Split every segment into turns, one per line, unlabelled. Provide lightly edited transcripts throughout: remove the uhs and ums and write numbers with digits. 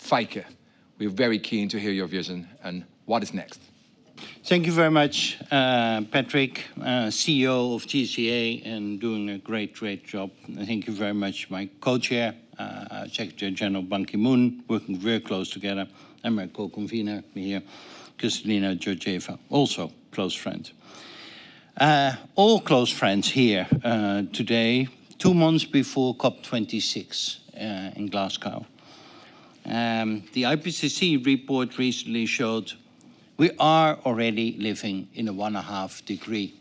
Feike, we're very keen to hear your vision and what is next.
Thank you very much, Patrick, CEO of GCA, and doing a great job. Thank you very much, my co-chair, Secretary General Ban Ki-moon, working very close together, and my co-convener here, Kristalina Georgieva, also close friend. All close friends here today, 2 months before COP26 in Glasgow. The IPCC report recently showed we are already living in a 1.5 degree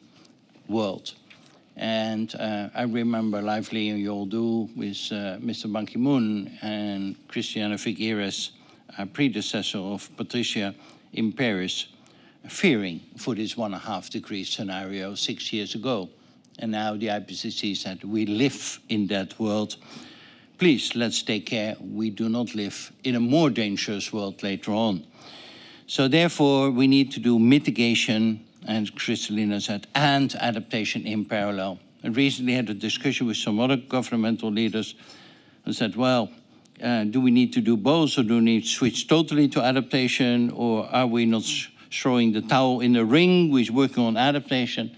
world. And I remember lively, and you all do, with Mr. Ban Ki-moon and Christiana Figueres, predecessor of Patricia in Paris, fearing for this 1.5 degree scenario 6 years ago. And now the IPCC said we live in that world. Please, let's take care we do not live in a more dangerous world later on. So therefore, we need to do mitigation, and Kristalina said, and adaptation in parallel. I recently had a discussion with some other governmental leaders and said, well, do we need to do both, or do we need to switch totally to adaptation, or are we not throwing the towel in the ring with working on adaptation?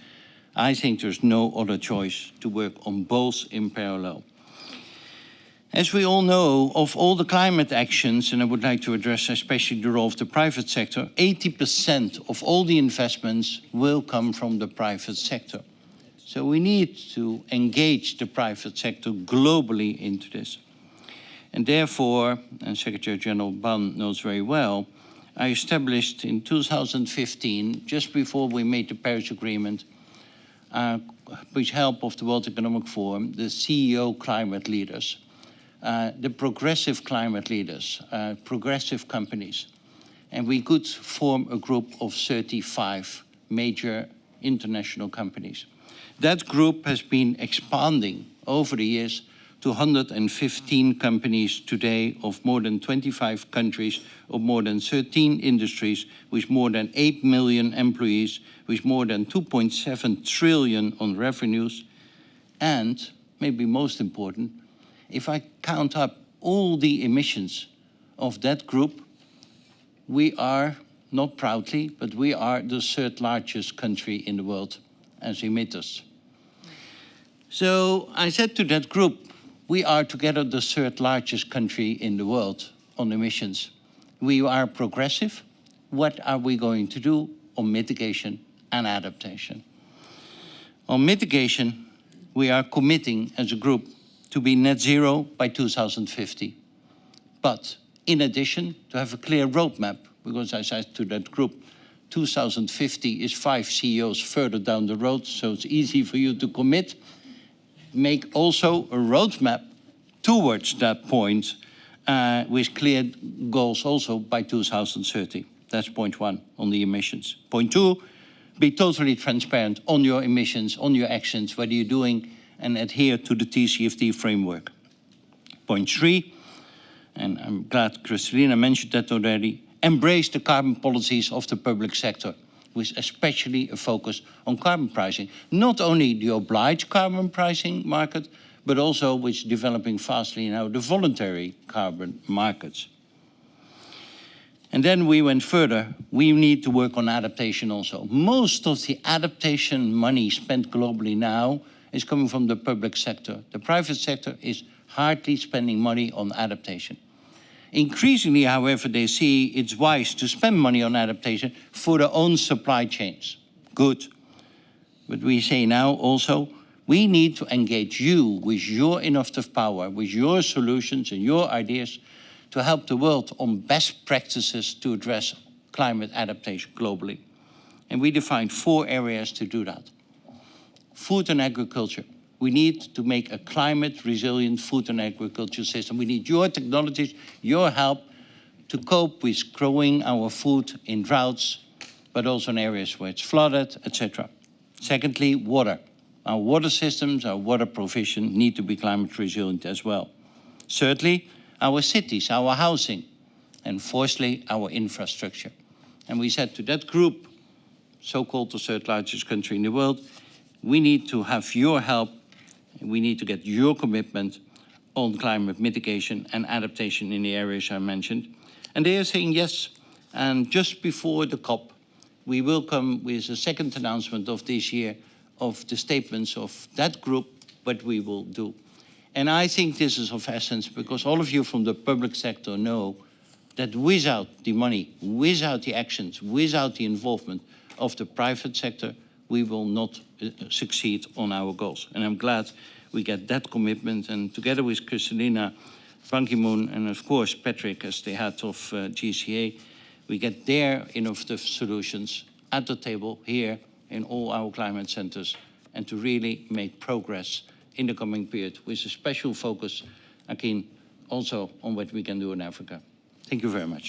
I think there's no other choice to work on both in parallel. As we all know, of all the climate actions, and I would like to address especially the role of the private sector, 80% of all the investments will come from the private sector. So we need to engage the private sector globally into this. And therefore, and Secretary General Ban knows very well, I established in 2015, just before we made the Paris Agreement, with help of the World Economic Forum, the CEO climate leaders. The progressive climate leaders, progressive companies. And we could form a group of 35 major international companies. That group has been expanding over the years to 115 companies today of more than 25 countries, of more than 13 industries, with more than 8 million employees, with more than 2.7 trillion on revenues. And, maybe most important, if I count up all the emissions of that group, we are, not proudly, but we are the 3rd largest country in the world as emitters. So I said to that group, we are together the 3rd largest country in the world on emissions. We are progressive. What are we going to do on mitigation and adaptation? On mitigation, we are committing as a group to be net zero by 2050. But in addition, to have a clear roadmap, because I said to that group, 2050 is 5 CEOs further down the road, so it's easy for you to commit. Make also a roadmap towards that point with clear goals also by 2030. That's point 1 on the emissions. Point 2, be totally transparent on your emissions, on your actions, whether you're doing and adhere to the TCFD framework. Point 3, and I'm glad Kristalina mentioned that already, embrace the carbon policies of the public sector, with especially a focus on carbon pricing. Not only the obliged carbon pricing market, but also with developing fastly now the voluntary carbon markets. And then we went further. We need to work on adaptation also. Most of the adaptation money spent globally now is coming from the public sector. The private sector is hardly spending money on adaptation. Increasingly, however, they see it's wise to spend money on adaptation for their own supply chains. Good. But we say now also, we need to engage you with your innovative power, with your solutions and your ideas to help the world on best practices to address climate adaptation globally. And we defined 4 areas to do that. Food and agriculture. We need to make a climate-resilient food and agriculture system. We need your technologies, your help to cope with growing our food in droughts, but also in areas where it's flooded, etc. Secondly, water. Our water systems, our water provision need to be climate-resilient as well. Thirdly, our cities, our housing. And fourthly, our infrastructure. And we said to that group, so-called the 3rd largest country in the world, we need to have your help, we need to get your commitment on climate mitigation and adaptation in the areas I mentioned. And they are saying yes. And just before the COP, we will come with a second announcement of this year of the statements of that group, what we will do. And I think this is of essence because all of you from the public sector know that without the money, without the actions, without the involvement of the private sector, we will not succeed on our goals. And I'm glad we get that commitment. And together with Kristalina, Ban Ki-moon, and of course Patrick as the head of GCA, we get their innovative solutions at the table here in all our climate centers and to really make progress in the coming period with a special focus, again, also on what we can do in Africa. Thank you very much.